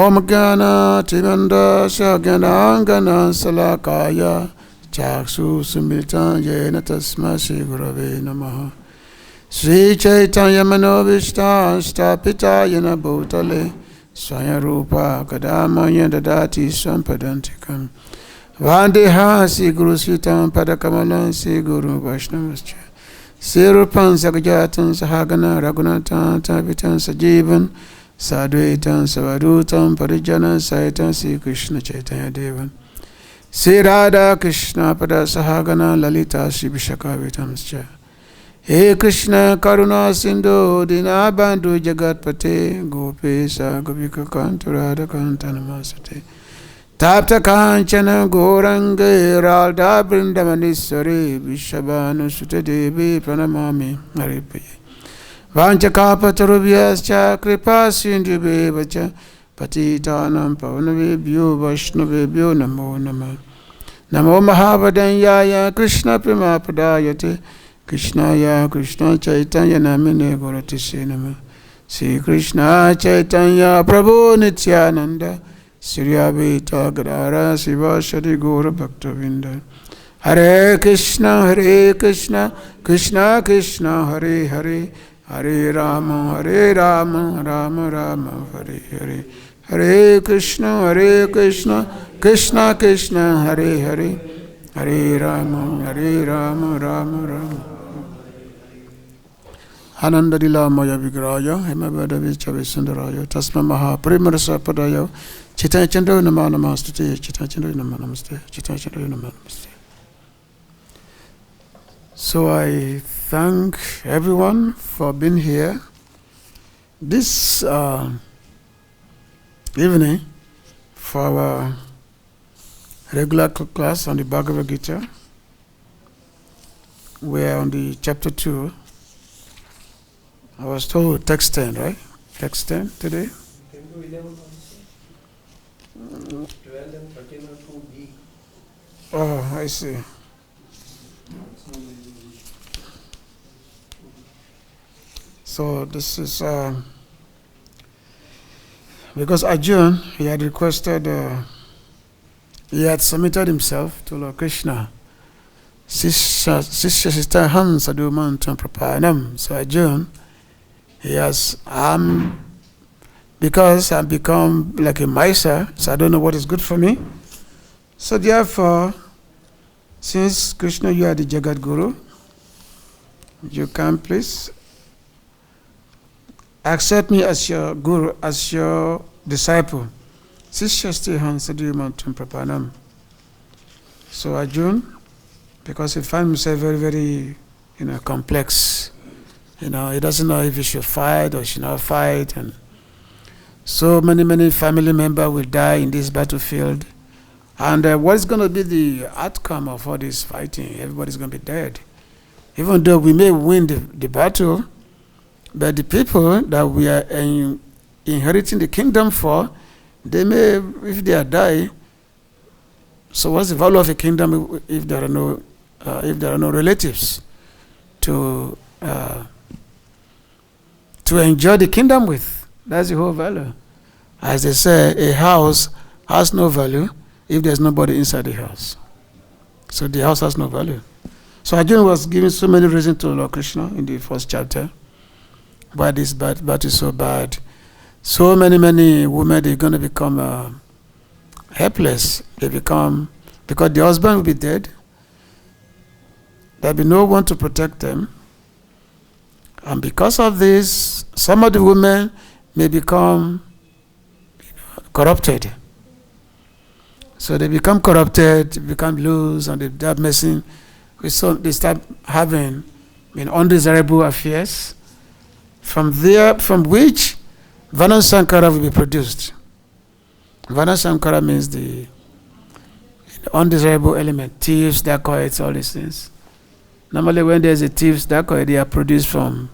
Om Gana Tivanda Shaganangana Salakaya Chaksu Sumiltan Yena Tasma Sigurave Namaha Sri Chaitanya Manovishta Stapita Yena Bhutale Swayarupa Kadama Yendadati Sampadantikam Vandeha Siguru Sitam Padakamalan Siguru Vaishnavascha Sirupan Sagajatan Sahagana Raghunatan Tavitan Sajivan Sadhuitan Savadutam Parijana Saitan Sri Krishna Chaitanya Devan Sri Radha Krishna Pada Sahagana Lalita Sri Vishakavitamscha He Krishna Karuna Sindhu Dinabandhu Jagatpate Gopesa Gopika Kanta Radha Kanta Namasate Tapta Kanchana Goranga Radha Vrindavanishwari Vishabhanu Sutta Devi Pranamami Haripaye Vanchakapatarubhyascha kripa sindhubevacha patitanam pavanavebhyo vaishnavebhyo namo namah Namo Mahavadanyaya Krishna Premapadayate Krishnaya Krishna Chaitanya Namine Goratise Namah Sri Krishna Chaitanya Prabhu Nityananda Sri Advaita Gadara Sivasadi Gaura Bhaktavinda Hare Krishna Krishna Krishna Hare Hare Hare Rama Rama Rama Hare Hare Hare Krishna Krishna Krishna Hare Hare Hare Rama Rama Rama Ananda Lila Maya Vigraya Hemavada Vichave Sundaraya Tasma Maha Primarasa Padaya Chitaya Chandra Nama Namaste Chitaya Chandra Nama Namaste Chitaya Chandra Nama Namaste. So I thank everyone for being here this evening for our regular class on the Bhagavad-Gita. We are on the chapter 2. I was told text 10, right? Text 10 today? 10 to 11 also. 12 and 13 are too big. Oh, I see. So this is because Arjuna, he had requested, he had submitted himself to Lord Krishna. Sishya Sister Han Sadhuman Prapanam. So Arjuna, he has, because I've become like a miser, so I don't know what is good for me. So therefore, since Krishna, you are the Jagat Guru, you can please accept me as your guru, as your disciple. Sishya Han Sadhuman Prapanam. So Arjuna, because he finds himself very, very, complex. He doesn't know if he should fight or should not fight, and so many family members will die in this battlefield. And what is going to be the outcome of all this fighting? Everybody's going to be dead. Even though we may win the battle, but the people that we are inheriting the kingdom for, they may, if they are die. So what's the value of a kingdom if there are no relatives to enjoy the kingdom with? That's the whole value. As they say, a house has no value if there's nobody inside the house. So the house has no value. So Arjuna was giving so many reasons to Lord Krishna in the first chapter why this battle is so bad. So many women, they're going to become helpless. They become, because the husband will be dead. There'll be no one to protect them. And because of this, some of the women may become corrupted. So they become corrupted, become loose, and they start messing. So they start having undesirable affairs. From which Vana Sankara will be produced. Vana Sankara means the undesirable element, thieves, dacoits, all these things. Normally when there's a thieves, dacoit, they are produced from,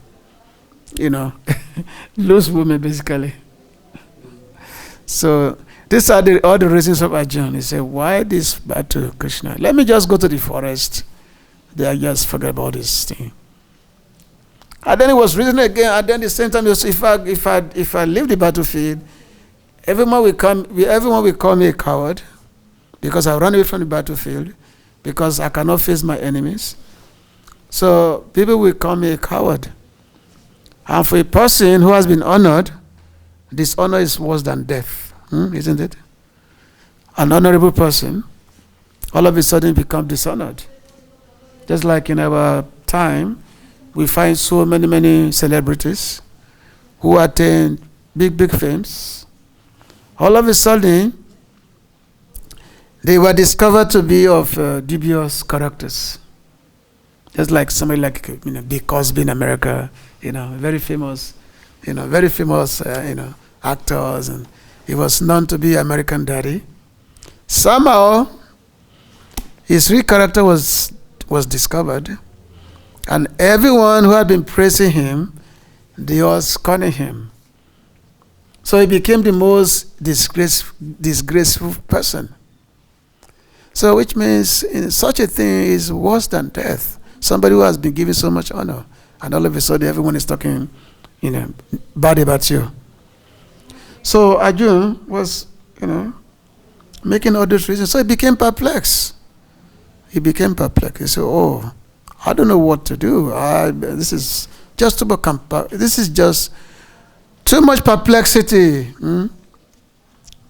loose women basically. So these are all the reasons of Arjuna. He said, why this battle, Krishna? Let me just go to the forest. They are just forget about this thing. And then he was reasoning again, and then at the same time, he was, if I leave the battlefield, everyone will call me a coward because I run away from the battlefield because I cannot face my enemies. So people will call me a coward. And for a person who has been honored, dishonor is worse than death, isn't it? An honorable person all of a sudden become dishonored. Just like in our time, we find so many celebrities who attain big fames. All of a sudden, they were discovered to be of dubious characters. Just like somebody like Bill Cosby in America, very famous actors, and he was known to be American daddy. Somehow, his real character was discovered, and everyone who had been praising him, they were scorning him. So he became the most disgraceful person. So which means such a thing is worse than death. Somebody who has been given so much honor, and all of a sudden everyone is talking, bad about you. So Arjuna was, making all those reasons. So he became perplexed. He said, "Oh, I don't know what to do. This is just too much perplexity."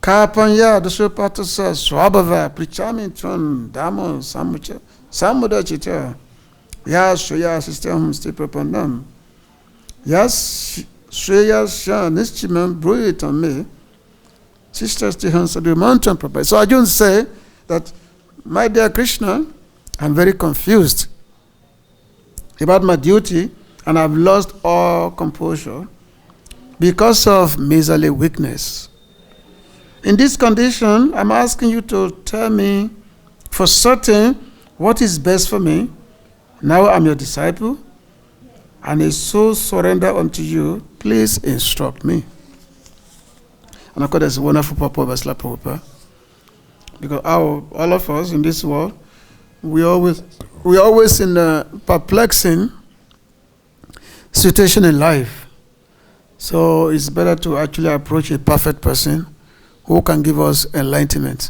Kapanya dosopatasa swabhava prichamitron damo samudachita yas shreya system stipropandam yas shreya shan nischimam bruitam me sisters tihan sadu mountain proper. So Arjuna say that, my dear Krishna, I'm very confused about my duty, and I've lost all composure because of miserly weakness. In this condition, I'm asking you to tell me for certain what is best for me. Now I'm your disciple, and I so surrender unto you. Please instruct me. And of course, there's a wonderful purpose, because all of us in this world, we always in a perplexing situation in life. So it's better to actually approach a perfect person who can give us enlightenment.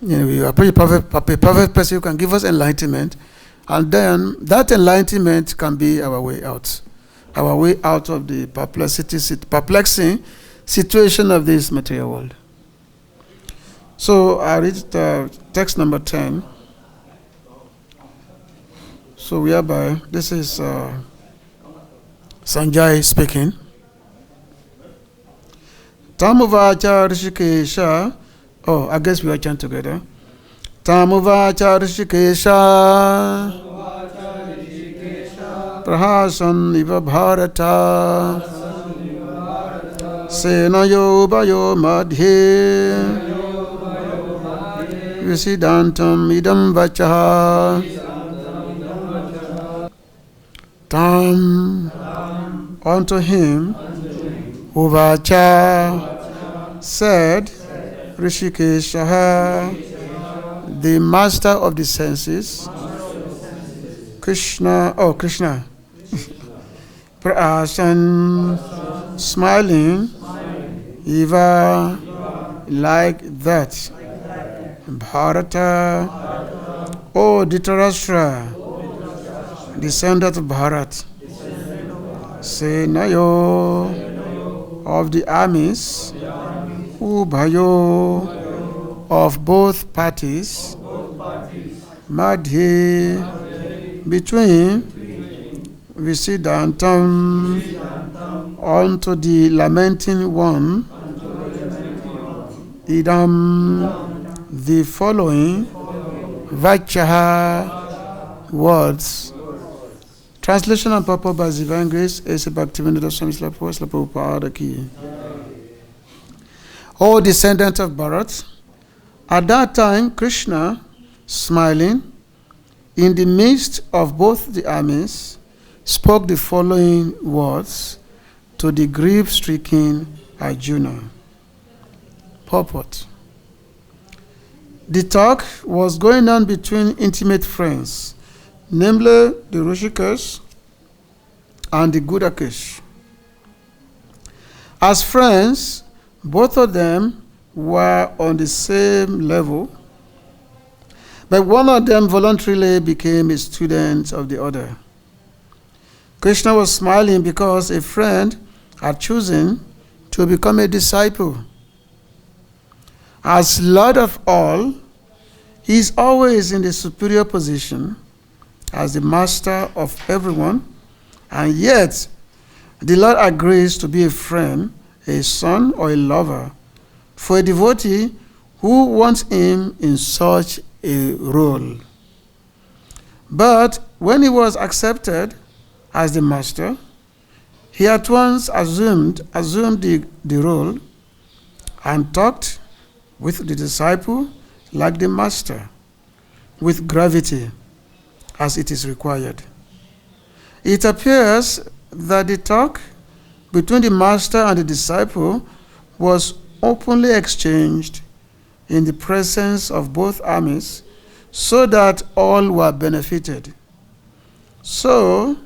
We approach a perfect person who can give us enlightenment, and then that enlightenment can be our way out of the perplexing situation of this material world. So I read text number 10. So whereby this is Sanjay speaking. Tamuvacha Rishikesha. Oh, I guess we are chanting together. Tamuvacha Rishikesha Prahasan Iva Bharata Senayo Bayo Madhe Visidantam Idam Vachaha Tam unto him Uvacha said Rishikesha, the master of the senses, Krishna, Prasan, smiling, Eva, like that, Bharata, O Dhritarashtra, descendant of Bharat, Senayo, of the armies, Ubhayo, of both parties, Madhi, between, Visidantam, unto the lamenting one, Idam, the following, Vachaha, words. Translation and purport by Divine Grace, A.C. Bhakti-Vinod Swami Prabhupada Ki. O descendant of Bharat, at that time Krishna, smiling, in the midst of both the armies, spoke the following words to the grief-stricken Arjuna. Purport. The talk was going on between intimate friends, namely the Rishikesh and the Gudakesh. As friends, Both of them were on the same level, but one of them voluntarily became a student of the other. Krishna was smiling because a friend had chosen to become a disciple. As Lord of all, he is always in the superior position as the master of everyone, and yet the Lord agrees to be a friend, a son, or a lover for a devotee who wants him in such a role. But when he was accepted as the master, he at once assumed the role and talked with the disciple like the master, with gravity as it is required. It appears that the talk between the master and the disciple was openly exchanged in the presence of both armies, so that all were benefited. So,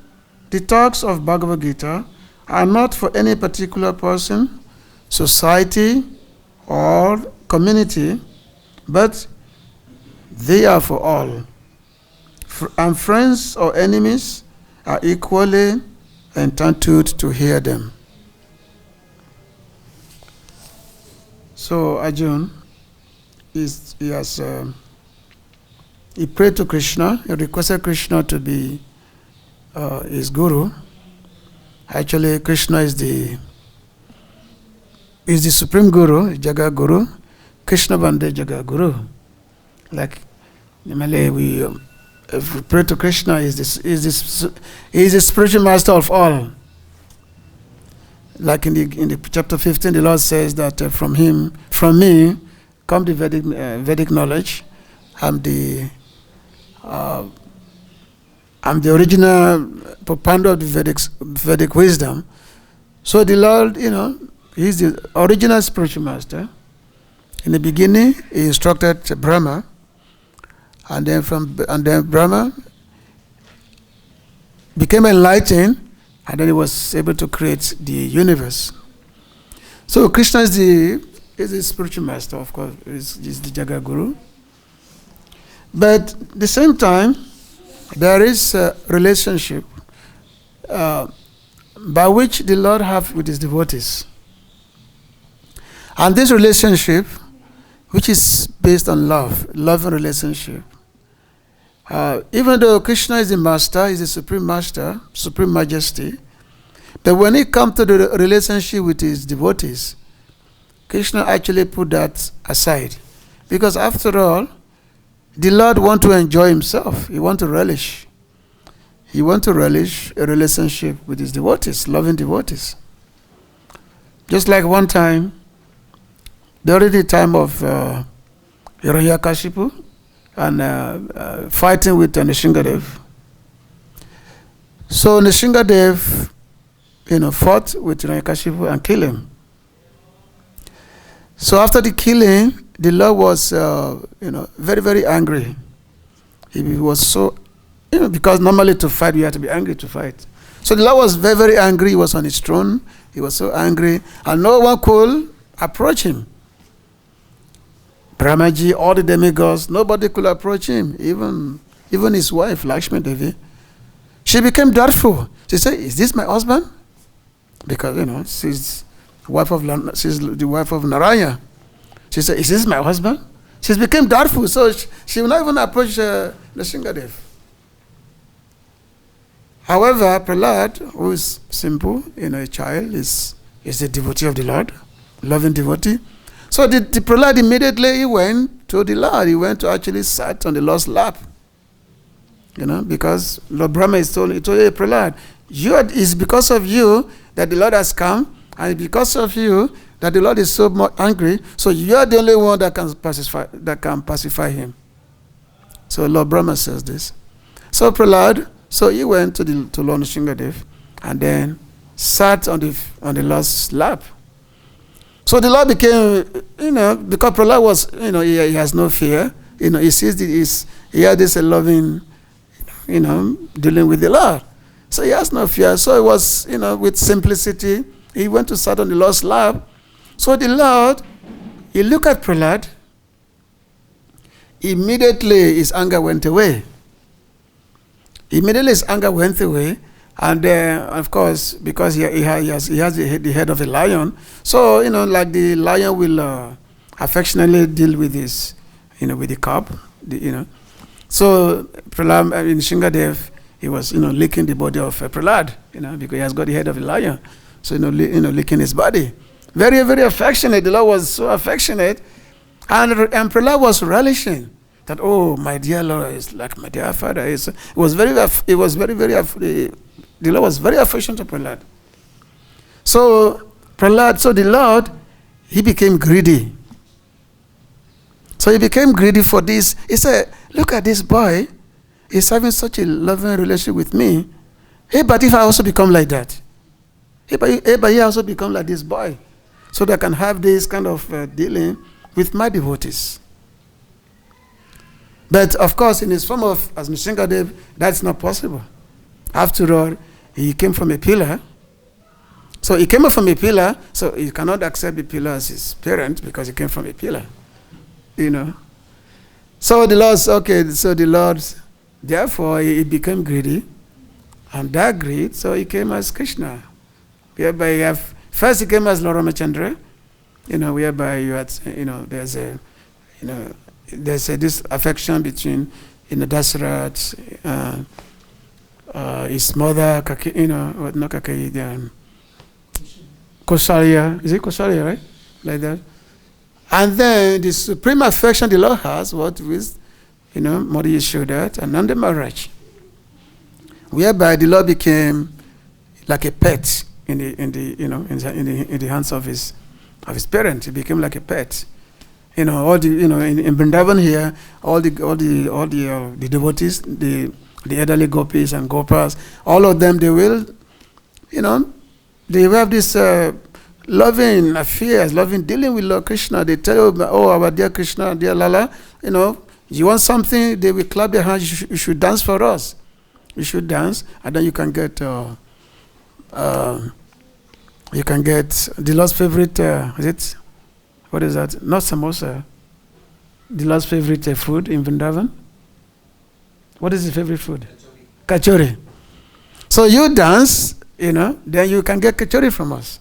the talks of Bhagavad-Gita are not for any particular person, society, or community, but they are for all. And friends or enemies are equally entitled to hear them. So Arjuna, he prayed to Krishna. He requested Krishna to be his guru. Actually, Krishna is the supreme guru, Jagat Guru. Krishna Bande Jagat Guru. Like in Malay, if we pray to Krishna, he is the spiritual master of all. Like in the chapter 15, the Lord says that from me, come the Vedic knowledge. I'm the original propounder of the Vedic wisdom. So the Lord, He's the original spiritual master. In the beginning, He instructed Brahma, and then Brahma became enlightened, and then he was able to create the universe. So Krishna is the spiritual master, of course, is the Jagat Guru. But at the same time, there is a relationship by which the Lord has with his devotees. And this relationship, which is based on loving relationship, even though Krishna is the master, is the supreme master, supreme majesty, but when it comes to the relationship with his devotees, Krishna actually put that aside. Because after all, the Lord wants to enjoy himself. He wants to relish. He wants to relish a relationship with his devotees, loving devotees. Just like one time, during the time of Hiranyakashipu and fighting with Nishingadev. So Nishingadev, fought with Hiranyakashipu and killed him. So after the killing, the Lord was, very, very angry. He was so, because normally to fight, you have to be angry to fight. So the Lord was very, very angry. He was on his throne. He was so angry, and no one could approach him. Brahmaji, all the demigods, nobody could approach him, even his wife, Lakshmi Devi. She became doubtful. She said, "Is this my husband?" Because, she's the wife of Narayana. She said, "Is this my husband?" She became doubtful, so she will not even approach Nishingadev. However, Prahlad, who is simple, a child, is a devotee of the Lord, loving devotee. So the Prahlad immediately he went to the Lord. He went to actually sat on the Lord's lap. Because Lord Brahma told hey, Prahlad, it's because of you that the Lord has come, and because of you that the Lord is so much angry. So you are the only one that can pacify him. So Lord Brahma says this. So Prahlad, he went to Lord Nishingadev and then sat on the Lord's lap. So the Lord became, because Prahlad was, he has no fear. He sees he had this loving, dealing with the Lord. So he has no fear. So it was, with simplicity, he went to sit on the Lord's lap. So the Lord, he looked at Prahlad. Immediately his anger went away. Immediately his anger went away. And of course, because he has the head of a lion, so like the lion will affectionately deal with his, with the cub, So Prahlad, Shingadev, he was licking the body of Prahlad, because he has got the head of a lion, so licking his body, very very affectionate. The Lord was so affectionate, and Prahlad was relishing that, oh, my dear Lord is like my dear father. The Lord was very affectionate to Prahlad. So the Lord, he became greedy. So he became greedy for this. He said, look at this boy. He's having such a loving relationship with me. Hey, but if I also become like that. Hey, but he also become like this boy. So that I can have this kind of dealing with my devotees. But of course, in his form of as Nishingadev, that's not possible. After all, he came from a pillar. So he came from a pillar, so he cannot accept the pillar as his parent because he came from a pillar. So the Lord, therefore he became greedy. And that greed, so he came as Krishna. Whereby first he came as Lord Ramachandra, whereby you had, there's this affection between, Dasarath, his mother, not Kakayi, Kausalya. Is it Kausalya, right? Like that. And then the supreme affection the Lord has, what with, Mother Yashoda and Nanda Maharaj, whereby the Lord became like a pet in the hands of his parents. He became like a pet. In Vrindavan here, all the devotees, the elderly gopis and gopas, all of them, they will, they have this loving affairs, loving dealing with Lord Krishna. They tell you, oh, our dear Krishna, dear Lala, you want something, they will clap their hands, you should dance for us. You should dance, and then you can get the Lord's favorite, is it? What is that? Not samosa. The Lord's favorite food in Vrindavan. What is his favorite food? Kachori. So you dance, then you can get kachori from us.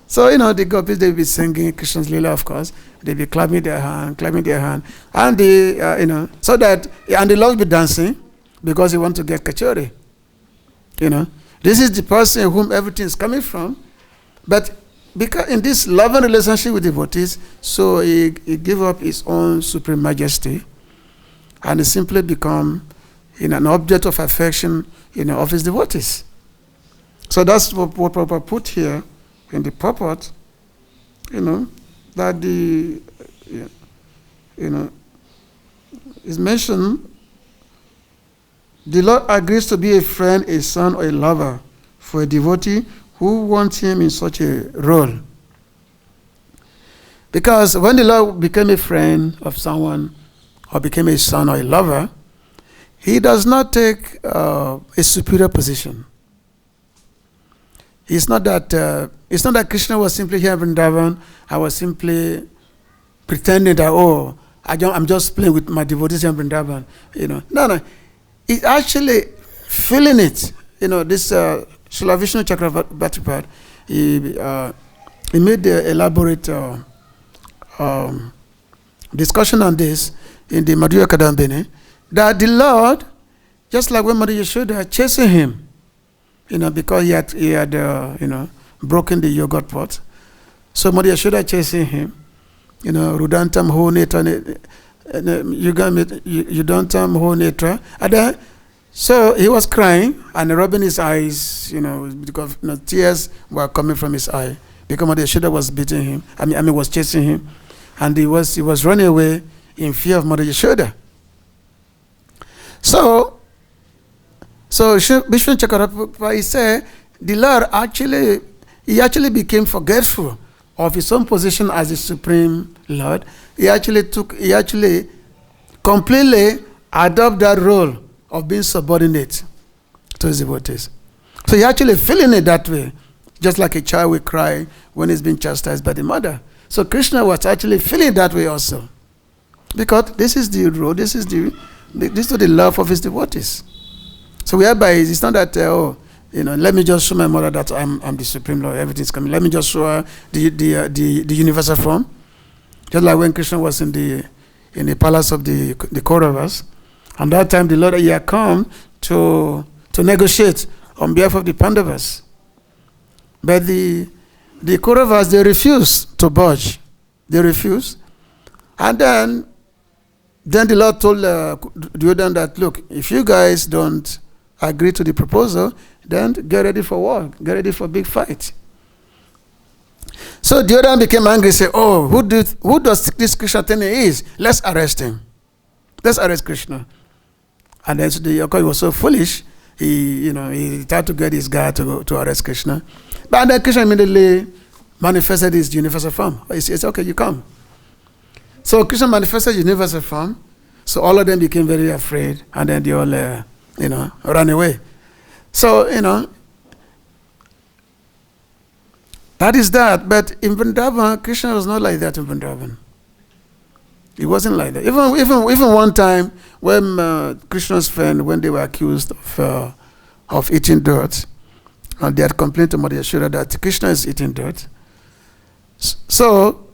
So, the gopis, they'll be singing Krishna's Leela, of course. They'll be clapping their hand. And so that, and the Lord will be dancing because he wants to get kachori. This is the person whom everything is coming from. But because in this loving relationship with devotees, so he gave up his own supreme majesty and he simply become an object of affection of his devotees. So that's what Prabhupada put here in the purport, that is mentioned, the Lord agrees to be a friend, a son, or a lover for a devotee who wants him in such a role. Because when the Lord became a friend of someone or became a son or a lover, he does not take a superior position. It's not that Krishna was simply here in Vrindavan. I was simply pretending that, I'm just playing with my devotees here in Vrindavan. No. He's actually feeling it. This Srila Vishnu Chakravarti, he made the elaborate discussion on this in the Madhurya Kadambini, that the Lord, just like when Mother Yashoda chasing him, because he had broken the yogurt pot. So Mother Yashoda chasing him, Rudantam ho netra, Yudantam ho netra. And then, so he was crying and rubbing his eyes, because tears were coming from his eye. Because Mother Yashoda was beating him, was chasing him. And he was running away in fear of Mother Yashoda. So Vishnu Chakravarti, he said, the Lord actually became forgetful of his own position as the Supreme Lord. He actually completely adopted that role of being subordinate to his devotees. So he actually feeling it that way. just like a child will cry when he's being chastised by the mother. So Krishna was actually feeling that way also, because this is the road, this is the love of his devotees. So whereby it's not that let me just show my mother that I'm the supreme Lord, everything's coming. Let me just show her the universal form. Just like when Krishna was in the palace of the Kauravas, and that time the Lord, he had come to negotiate on behalf of the Pandavas. But the Kauravas, they refused to budge. They refused. And then the Lord told Duryodhana that, look, if you guys don't agree to the proposal, then get ready for war, get ready for a big fight. So Duryodhana became angry, said, oh, who does this Krishna think he is? Let's arrest him. Let's arrest Krishna. And then because he was so foolish, he tried to get his guy to arrest Krishna. But then Krishna immediately manifested his universal form. He said, okay, you come. So Krishna manifested his universal form. So all of them became very afraid, and then they all, ran away. So, that is that. But in Vrindavan, Krishna was not like that in Vrindavan. He wasn't like that. Even one time when Krishna's friend, when they were accused of eating dirt, and they had complained to Mother Yashoda that Krishna is eating dirt. So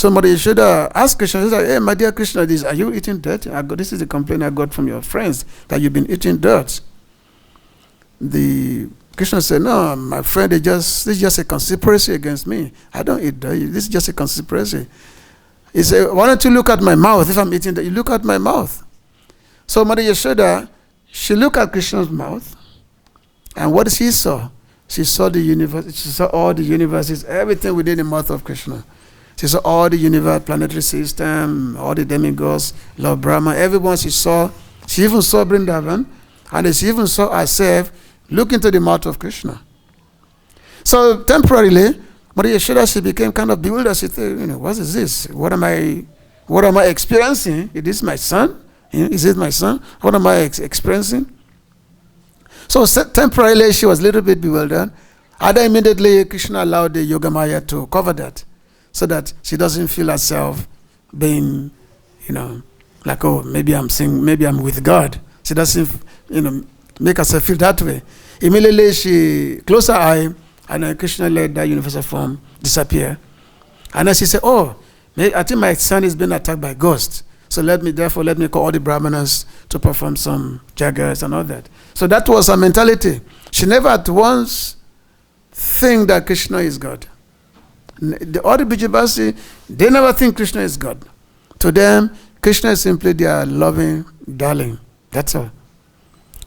Mother Yashoda asked Krishna, she said, hey, my dear Krishna, are you eating dirt? This is the complaint I got from your friends, that you've been eating dirt. The Krishna said, no, my friend, this is just a conspiracy against me. I don't eat dirt. This is just a conspiracy. He said, why don't you look at my mouth? If I'm eating dirt, you look at my mouth. So Mother Yashoda, she looked at Krishna's mouth, and what she saw? She saw the universe. She saw all the universes, everything within the mouth of Krishna. She saw all the universe, planetary system, all the demigods, Lord Brahma, everyone she saw. She even saw Vrindavan, and she even saw herself look into the mouth of Krishna. So temporarily, Mother Yashoda, she became kind of bewildered. She said, what is this? What am I experiencing? Is this my son? Is it my son? What am I experiencing? So temporarily, she was a little bit bewildered. And then immediately, Krishna allowed the Yoga Maya to cover that, so that she doesn't feel herself being, like, oh, maybe I'm with God. She doesn't, make herself feel that way. Immediately, she closed her eye, and then Krishna let that universal form disappear. And then she said, oh, I think my son is being attacked by ghosts. So let me call all the Brahmanas to perform some jagas and all that. So that was her mentality. She never at once think that Krishna is God. All the Bijabasi, they never think Krishna is God. To them, Krishna is simply their loving darling. That's all.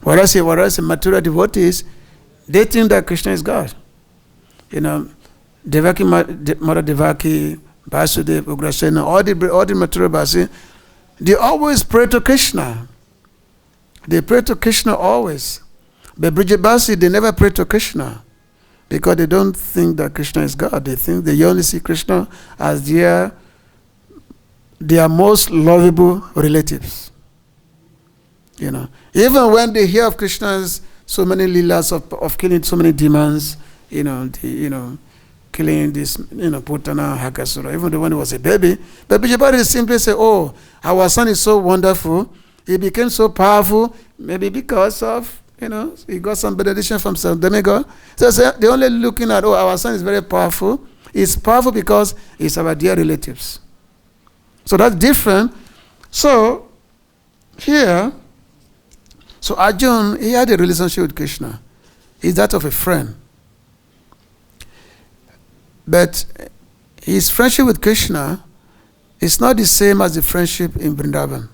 Whereas the material devotees, they think that Krishna is God. Devaki, Mother Devaki, Vasudeva, Ugrasena, all the material Basi, they always pray to Krishna. They pray to Krishna always. But Brijabasi, they never pray to Krishna, because they don't think that Krishna is God. They only see Krishna as their most lovable relatives. Even when they hear of Krishna's so many leelas of killing so many demons, killing this, Putana, Hakasura, even when he was a baby, but Bijabari simply say, oh, our son is so wonderful, he became so powerful, maybe because of, he got some benediction from some demigod. So they're only looking at, oh, our son is very powerful. He's powerful because he's our dear relatives. So that's different. So here, so Arjuna, he had a relationship with Krishna. He's that of a friend. But his friendship with Krishna is not the same as the friendship in Vrindavan,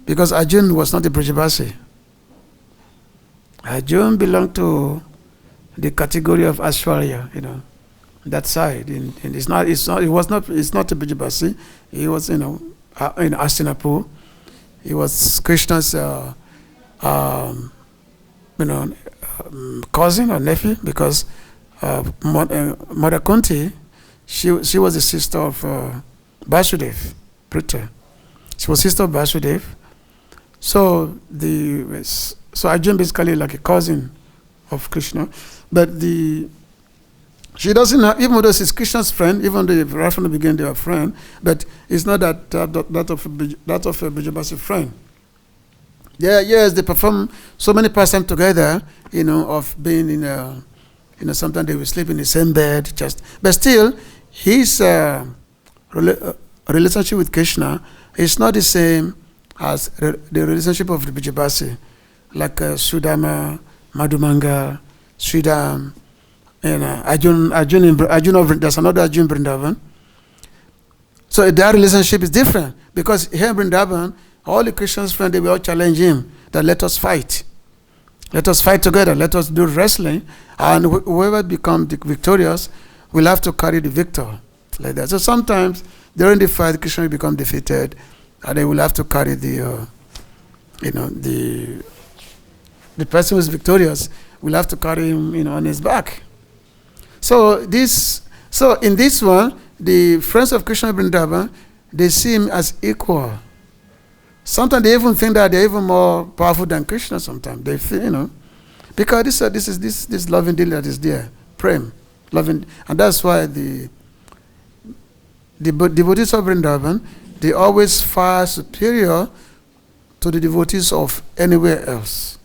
because Arjuna was not a Brajabasi. Arjuna belonged to the category of Ishwara, that side. It's not a Brajabasi. He was, in Hastinapur. He was Krishna's, cousin or nephew, because Mother Kunti, she was the sister of Vasudev, Prita. She was sister of Vasudev. So Arjuna basically like a cousin of Krishna, but the She doesn't have, even though she's Krishna's friend, even though right from the beginning they are friends, but it's not that that of a Bhagavad friend. Yeah, yes, they perform so many pastimes together, of being in a, sometimes they will sleep in the same bed, but still, his relationship with Krishna is not the same as the relationship of the Vijabasi, like Sudama, Madhumanga, Sridham, and Arjun, there's another Arjun Vrindavan. So their relationship is different, because here in Vrindavan, all the Christians friends, they will all challenge him that let us fight. Let us fight together. Let us do wrestling. And whoever becomes victorious will have to carry the victor. Like that. So sometimes during the fight, Krishna will become defeated, and they will have to carry the person who is victorious will have to carry him, on his back. So in this one, the friends of Krishna Vrindavan, they see him as equal. Sometimes they even think that they're even more powerful than Krishna. Sometimes they feel, because this loving deal that is there, prem, loving, and that's why the devotees of Vrindavan, they always far superior to the devotees of anywhere else.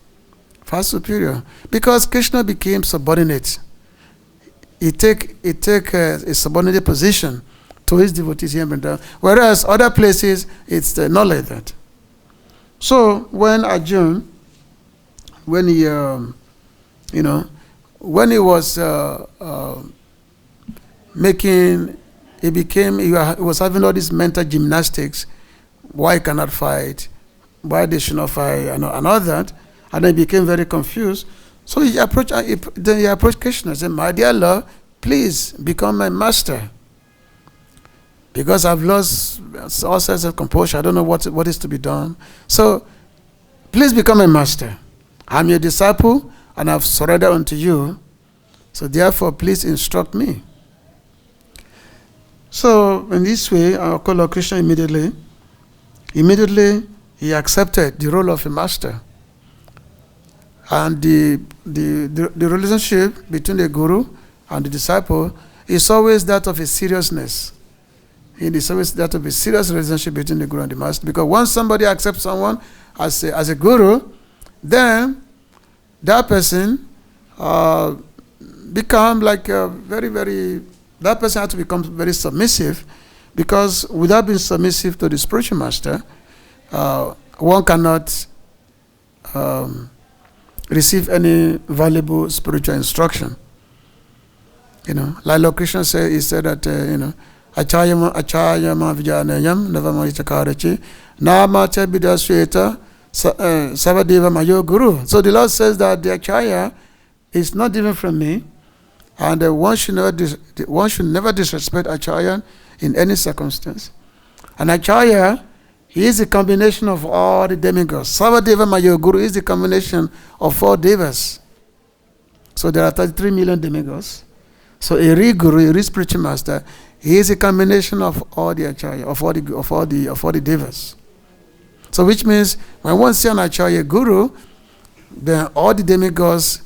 Far superior, because Krishna became subordinate. He take a subordinate position to his devotees here in Vrindavan, whereas other places it's not like that. So when Arjun, when he was he was having all these mental gymnastics, why he cannot fight, why they should not fight, and all that, and then he became very confused. So he approached Krishna and said, "My dear Lord, please become my master, because I've lost all sense of composure. I don't know what is to be done. So please become my master. I'm your disciple, and I've surrendered unto you. So therefore, please instruct me." So in this way, our Lord Krishna immediately he accepted the role of a master. And the relationship between the guru and the disciple is always that of a seriousness. It is always that of a serious relationship between the guru and the master. Because once somebody accepts someone as a guru, then that person become like a that person has to become very submissive, because without being submissive to the spiritual master, one cannot receive any valuable spiritual instruction. Like Lord Krishna said, he said that, Acharya ma vijanayam navama itakarachi nama cha bidasweta savadeva mayo guru. So the Lord says that the Acharya is not different from me, and one should never disrespect Acharya in any circumstance. And Acharya, he is a combination of all the demigods. Savadeva Mayo Guru is the combination of 4 devas. So there are 33 million demigods. So a real guru, a real spiritual master, he is a combination of all the Acharya, of all the devas. So which means when one sees an Acharya guru, then all the demigods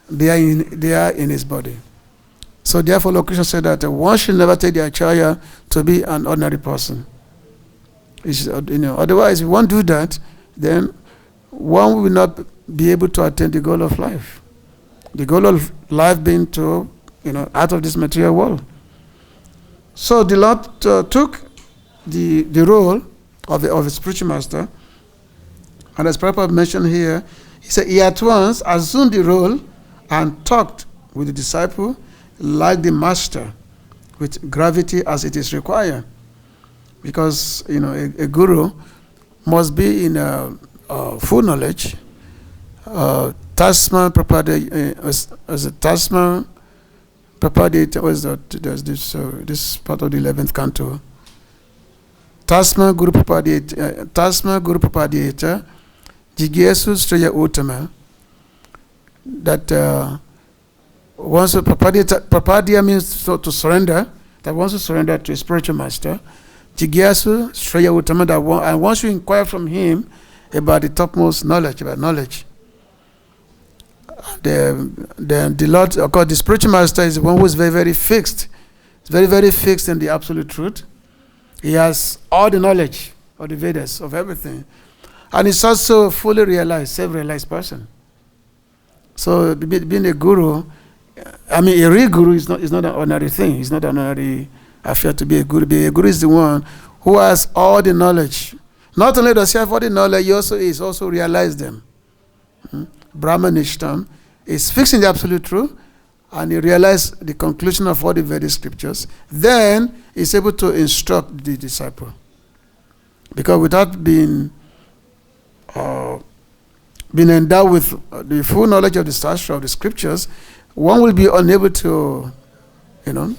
they are in his body. So therefore, Lord Krishna said that one should never take the Acharya to be an ordinary person. Otherwise, if one do that, then one will not be able to attain the goal of life. The goal of life being to, out of this material world. So the Lord took the role of a spiritual master, and as Prabhupada mentioned here, he said he at once assumed the role and talked with the disciple like the master, with gravity as it is required. Because a guru must be in full knowledge. Tasma Prapadya as a Tasma Prapadya was there's this part of the 11th canto. Tasma Guru Prapadya Jigyesu Streya Uttama. That once Prapadya means to surrender. That once you surrender to a spiritual master, Jigyasu Shreya Uttama, and once you inquire from him about the topmost knowledge, Then the Lord, of course, the spiritual master is the one who is very, very fixed. It's very, very fixed in the absolute truth. He has all the knowledge of the Vedas, of everything. And he's also fully realized, self-realized person. So being a guru, I mean, a real guru is not an ordinary thing. It's not an ordinary affair to be a guru. A guru is the one who has all the knowledge. Not only does he have all the knowledge, he also realized them. Brahmanishtam is fixing the absolute truth, and he realized the conclusion of all the Vedic scriptures. Then he's able to instruct the disciple. Because without being endowed with the full knowledge of the Shastra, of the scriptures, one will be unable to, to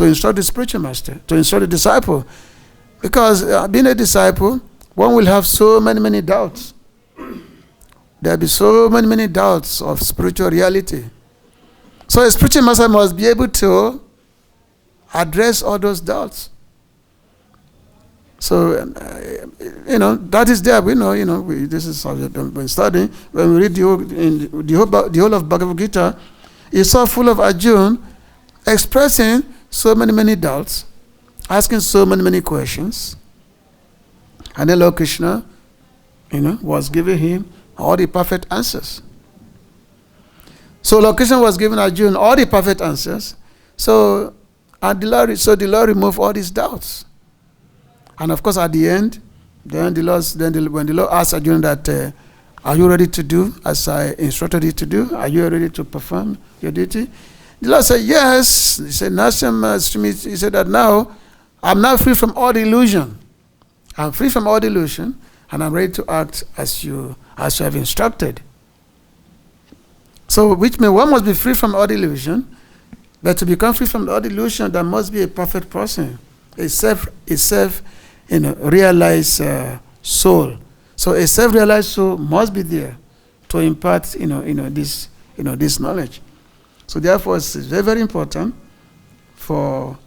instruct the spiritual master, to instruct the disciple. Because being a disciple, one will have so many doubts. There'll be so many doubts of spiritual reality. So a spiritual master must be able to address all those doubts. So, that is there. We know, this is how we've been studying. When we read the whole of Bhagavad-Gita, it's so full of Arjuna expressing so many doubts, asking so many questions. And then Lord Krishna, was giving him all the perfect answers. So Lord Krishna was giving Arjuna all the perfect answers. So the Lord removed all these doubts. And of course, at the end, when the Lord asked Arjuna that, are you ready to do as I instructed you to do? Are you ready to perform your duty? The Lord said, yes. He said, he said that now, I'm now free from all the illusion. I'm free from all the illusion, and I'm ready to act as you have instructed. So, which means one must be free from all the illusion, but to become free from all the illusion, there must be a perfect person, a realized soul. So, a self-realized soul must be there to impart, this knowledge. So, therefore, it's very, very important for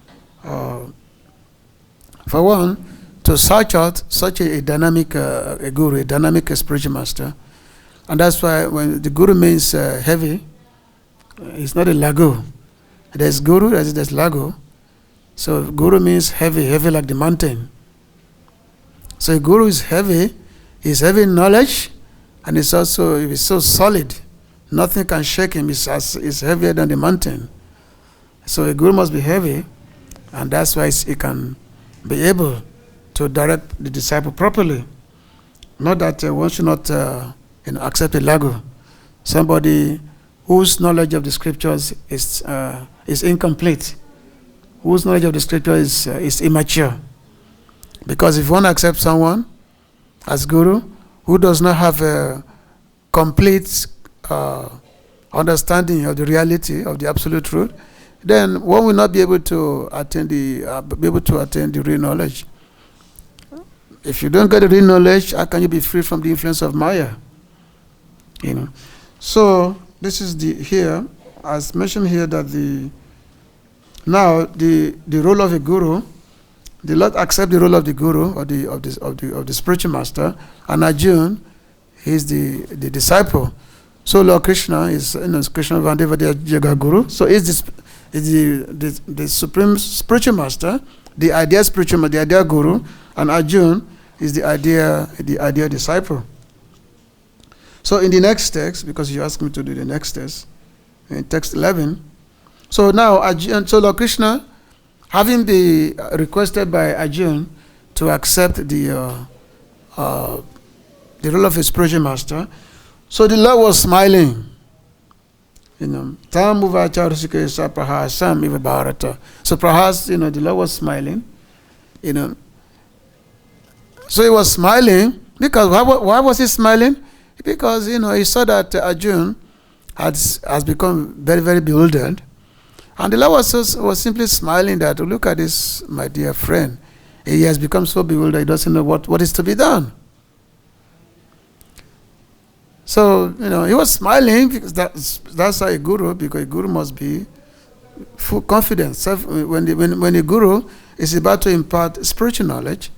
one to search out such a dynamic a guru, a dynamic spiritual master. And that's why when the guru means heavy, it's not a lago. There's guru, there's lago. So guru means heavy like the mountain. So a guru is heavy in knowledge, and it's also so solid. Nothing can shake him. It's heavier than the mountain. So a guru must be heavy, and that's why he can be able to direct the disciple properly. Not that one should not accept a lago. Somebody whose knowledge of the scriptures is incomplete, whose knowledge of the scripture is immature. Because if one accepts someone as guru who does not have a complete understanding of the reality of the absolute truth, then one will not be able to attain the real knowledge. If you don't get the real knowledge, how can you be free from the influence of Maya? So this is here, as mentioned here, that the role of a guru, the Lord accept the role of the guru or of the spiritual master, and Arjuna is the disciple. So Lord Krishna is Krishna Vandevadya Jaga Guru. So is the supreme spiritual master, the idea guru, and Arjuna is the idea disciple. So in the next text, because you asked me to do the next text, in text 11, so now so Lord Krishna, having been requested by Arjuna to accept the role of a spiritual master, so the Lord was smiling. So perhaps, the Lord was smiling, So he was smiling, because why was he smiling? Because, he saw that Arjuna has become very, very bewildered. And the Lord was simply smiling that, look at this, my dear friend. He has become so bewildered, he doesn't know what is to be done. So, he was smiling because that's how a guru, because a guru must be full confidence. When a guru is about to impart spiritual knowledge,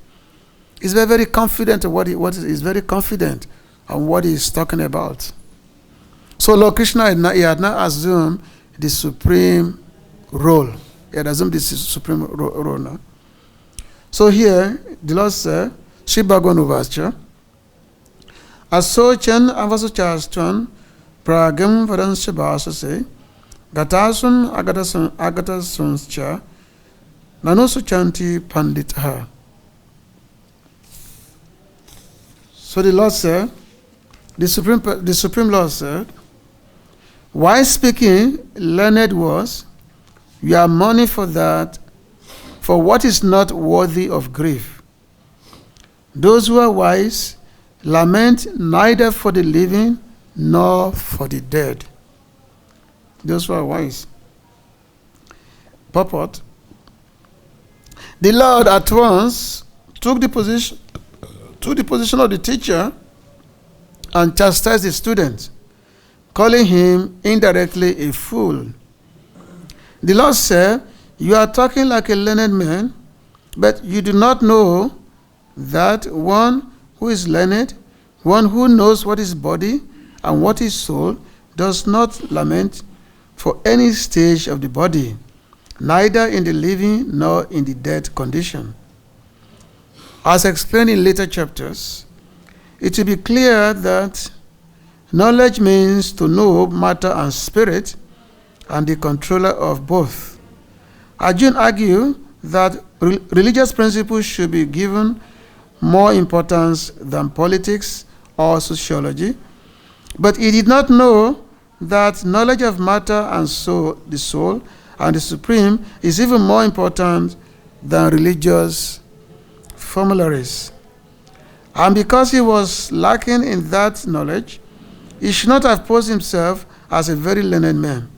he's very, very confident of what he's very confident on what he's talking about. So Lord Krishna he had not assumed the supreme role. He had assumed this supreme role now. So here, the Lord said, Sri Bhagavan Uvascha, Asochan Avasuchastran Pragam Vadanscha Bhasase Gatasun Agatasunscha Nanosuchanti Panditaha. So the Lord said, the Supreme Lord said, while speaking learned words, you are mourning for that, for what is not worthy of grief. Those who are wise lament neither for the living nor for the dead. Those who are wise. Purport. The Lord at once took the position of the teacher and chastised the student, calling him indirectly a fool. The Lord said, you are talking like a learned man, but you do not know that one who is learned, one who knows what is body and what is soul, does not lament for any stage of the body, neither in the living nor in the dead condition. As explained in later chapters, it will be clear that knowledge means to know matter and spirit and the controller of both. Arjuna argued that religious principles should be given more importance than politics or sociology, but he did not know that knowledge of matter and soul, the soul and the supreme, is even more important than religious formularies. And because he was lacking in that knowledge, he should not have posed himself as a very learned man.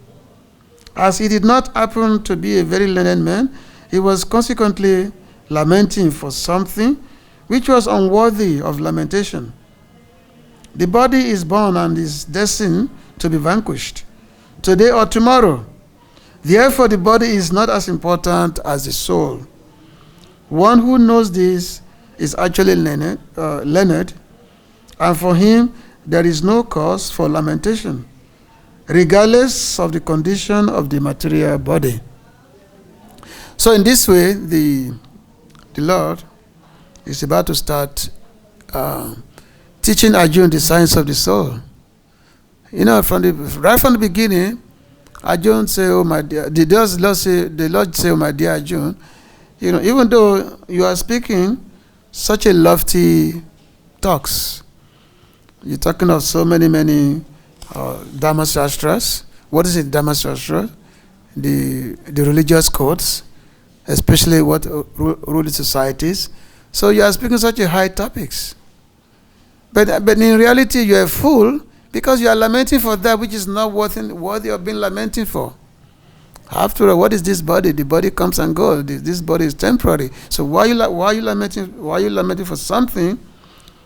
As he did not happen to be a very learned man, he was consequently lamenting for something which was unworthy of lamentation. The body is born and is destined to be vanquished, today or tomorrow. Therefore, the body is not as important as the soul. One who knows this is actually learned, and for him there is no cause for lamentation, regardless of the condition of the material body. So in this way, the Lord is about to start teaching Arjuna the science of the soul. You know, right from the beginning, Arjuna say, "Oh my dear," the Lord say, "Oh my dear Arjuna, you know, even though you are speaking such a lofty talks, you're talking of so many Dharma Shastras. What is it, Dharma Shastra? The religious codes, especially what rule the societies. So you are speaking such a high topics. But in reality, you are a fool because you are lamenting for that which is not worthy of being lamenting for. After all, what is this body? The body comes and goes. This body is temporary. So why are you lamenting for something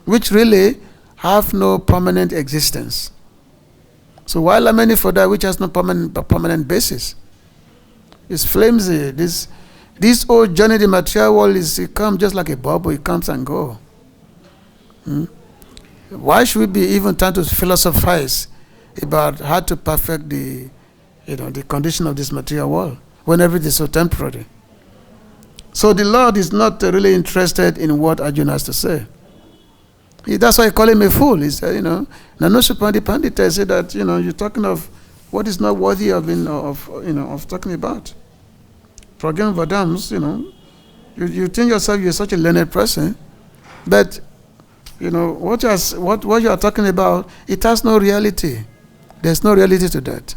which really have no permanent existence? So why lamenting for that which has no permanent basis? It's flimsy. This old journey, the material world, it comes just like a bubble. It comes and goes. Why should we be even trying to philosophize about how to perfect the condition of this material world when everything is so temporary? So the Lord is not really interested in what Arjuna has to say. That's why I call him a fool. He said, Nanosupandi Pandita said that, you're talking of what is not worthy of talking about. Pragam Vadams, you think yourself you're such a learned person, but what you are talking about, it has no reality. There's no reality to that.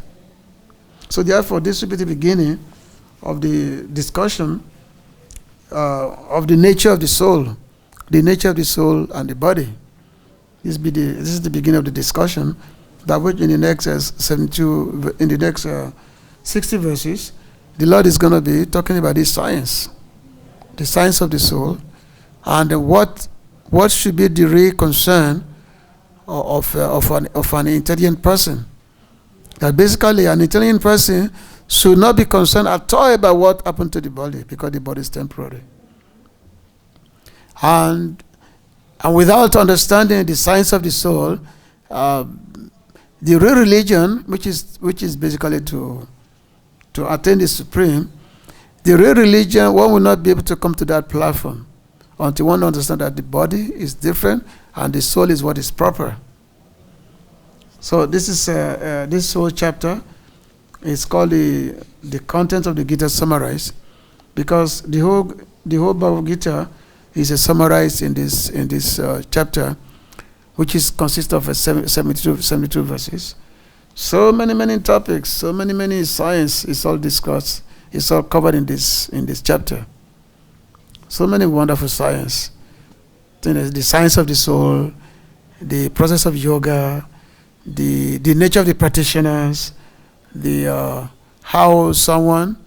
So therefore, this will be the beginning of the discussion of the nature of the soul and the body. This is the beginning of the discussion that which in the next 60 verses, the Lord is going to be talking about this science, the science of the soul, and what should be the real concern of an intelligent person. That basically an intelligent person should not be concerned at all about what happened to the body, because the body is temporary. And without understanding the science of the soul, The real religion, which is basically to attain the supreme, the real religion, one will not be able to come to that platform until one understands that the body is different and the soul is what is proper. So this is this whole chapter is called the content of the Gita summarized, because the whole Bhagavad-Gita is summarized in this chapter, which consists of 72 verses. So many topics, so many science is all discussed. It's all covered in this chapter. So many wonderful science. The science of the soul, the process of yoga, the nature of the practitioners, the how someone,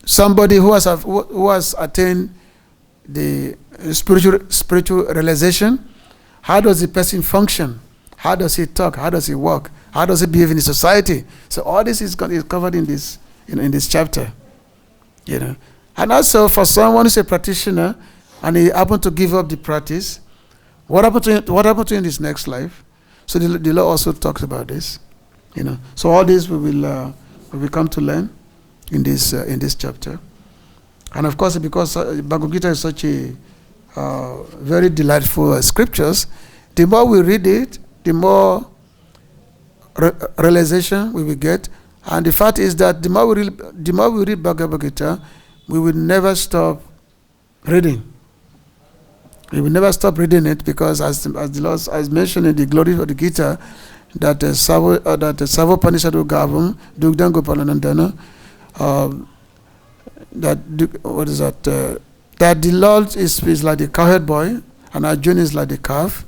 somebody who has attained the spiritual realization, how does the person function? How does he talk? How does he walk? How does he behave in society? So all this is covered in this chapter, And also for someone who's a practitioner and he happened to give up the practice, what happened to him in his next life? So the law also talks about this, So all this we will come to learn in this chapter, and of course because Bhagavad-Gita is such a very delightful scriptures, the more we read it, the more realization we will get. And the fact is that the more we read Bhagavad-Gita, we will never stop reading. We will never stop reading it, because as the Lord has mentioned in the glory of the Gita, that Savo Panishadu Gavam Dugdan Gopalanandana, that the Lord is like the cowherd boy and Arjun is like the calf,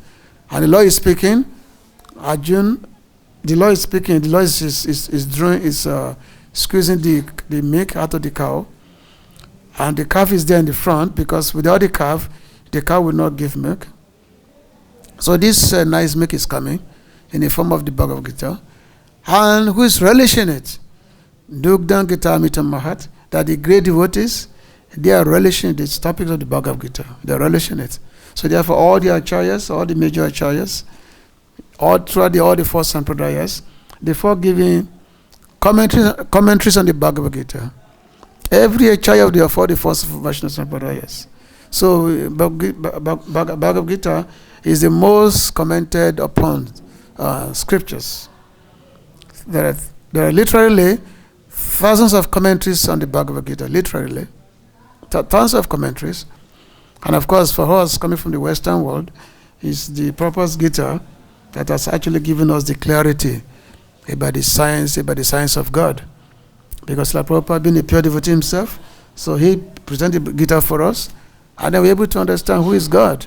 and the Lord is speaking. The Lord is speaking. The Lord is squeezing the milk out of the cow, and the calf is there in the front, because without the cow will not give milk. So this nice milk is coming in the form of the Bhagavad-Gita, and who is relishing it? Dugdan Gita Amitam Mahat, that the great devotees, they are relishing this topics of the Bhagavad-Gita. They are relishing it. So therefore all the acharyas, all the major acharyas, all throughout all the four sampradayas, they for giving commentaries on the Bhagavad-Gita. Every acharya of the four Vaishnava sampradayas. So Bhagavad-Gita is the most commented upon scriptures. There are literally thousands of commentaries on the Bhagavad-Gita, literally. Tons of commentaries. And of course, for us coming from the Western world, is the purpose Gita that has actually given us the clarity about the science of God. Because Srila Prabhupada, being a pure devotee himself, so he presented the Gita for us, and then we're able to understand who is God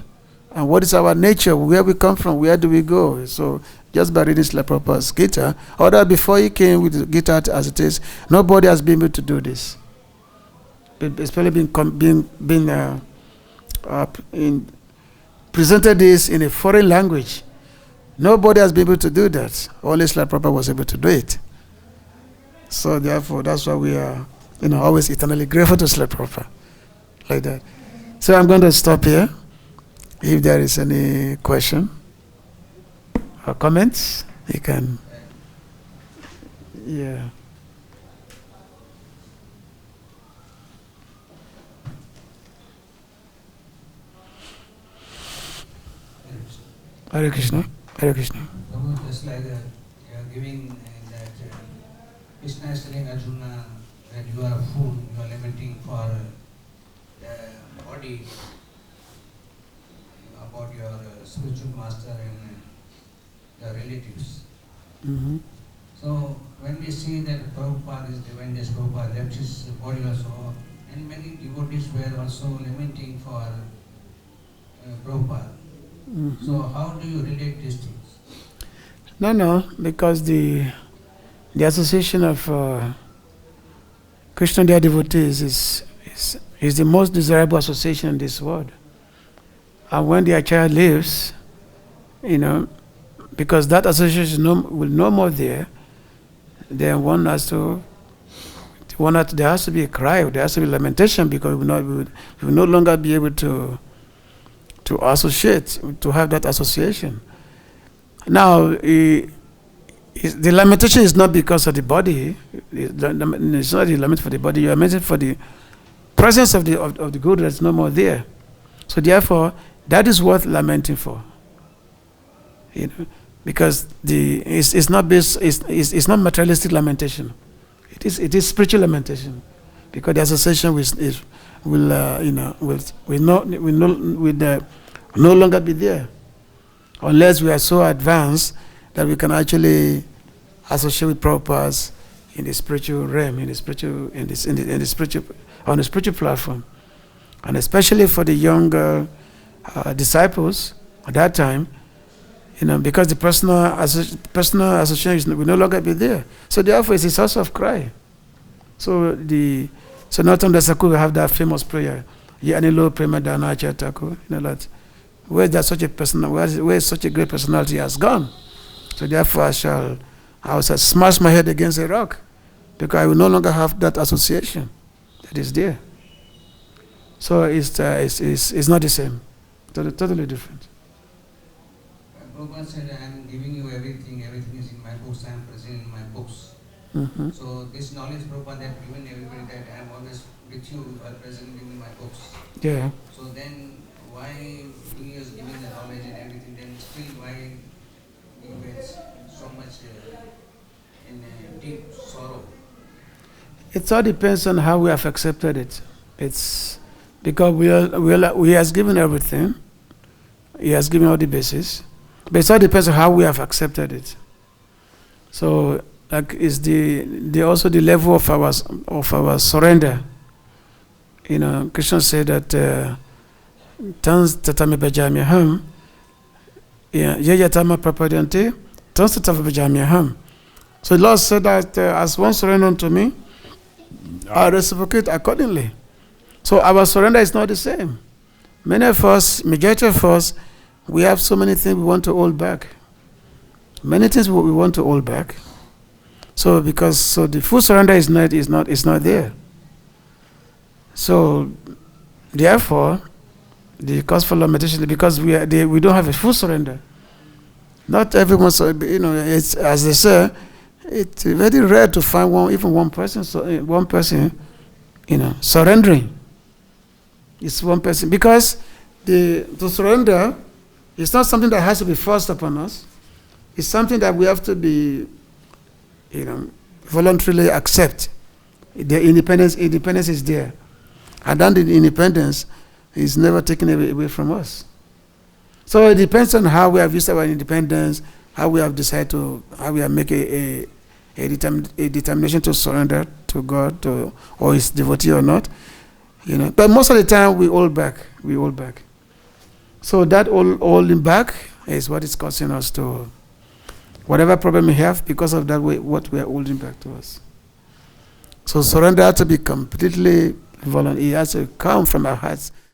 and what is our nature, where we come from, where do we go. So just by reading Srila Prabhupada's Gita, although before he came with the Gita as it is, nobody has been able to do this. Especially presented this in a foreign language. Nobody has been able to do that. Only Srila Prabhupada was able to do it. So therefore, that's why we are, always eternally grateful to Srila Prabhupada, like that. So I'm going to stop here. If there is any question or comments, you can. Yeah. Hare Krishna. Hare Krishna. Just like you are giving that Krishna is telling Arjuna that you are a fool, you are lamenting for the body, about your spiritual master and the relatives. Mm-hmm. So when we see that Prabhupada is divine, as Prabhupada left his body also, and many devotees were also lamenting for Prabhupada. Mm-hmm. So how do you relate these things? No, because the association of Krishna and their devotees is the most desirable association in this world. And when the acharya leaves, because that association will no more there, then there has to be a cry, there has to be lamentation, because we will no longer be able to associate, to have that association. Now, the lamentation is not because of the body. It's not the lament for the body. You are lamenting for the presence of the good that's no more there. So therefore, that is worth lamenting for. Because it's not based. It's not materialistic lamentation. It is spiritual lamentation, because the association will no longer be there, unless we are so advanced that we can actually associate with Prabhupada in the spiritual realm, on the spiritual platform, and especially for the younger disciples at that time, because the personal association will no longer be there. So therefore, it's a source of cry. So not only Saku will have that famous prayer, Yanilo Prema Dana Chataku, that where such a person, where such a great personality has gone. So therefore, I will smash my head against a rock, because I will no longer have that association that is there. So it's not the same, totally different. Prabhupada said, I am giving you everything is in my books, I am present in my books. Mm-hmm. So this knowledge Prabhupada had given everybody, that I am always with you, you are present in my books. Yeah. So then why he is giving the knowledge and everything, then still why he gets so much in deep sorrow? It all depends on how we have accepted it. It's because he has given everything. He has given all the basis. But it all depends on how we have accepted it. So, like, is also the level of our surrender. Krishna said that tans tatami bhajamyaham, yayatama prapadyanti, tans tatami bhajamyaham. So the Lord said that as one surrender unto me, I reciprocate accordingly. So our surrender is not the same. Many of us, majority of us, we have so many things we want to hold back. Many things we want to hold back. So the full surrender is not there. So therefore, the cause for lamentation, because we don't have a full surrender. Not everyone, it's, as they say, it's very rare to find one person surrendering. It's one person, because to surrender, it's not something that has to be forced upon us. It's something that we have to be, voluntarily accept. The independence is there. And then the independence is never taken away from us. So it depends on how we have used our independence, how we have decided how we have made a determination to surrender to God or His devotee or not. But most of the time we hold back. So that holding back is what is causing us to whatever problem we have, because of that what we are holding back to us. So surrender has to be completely voluntary. It has to come from our hearts.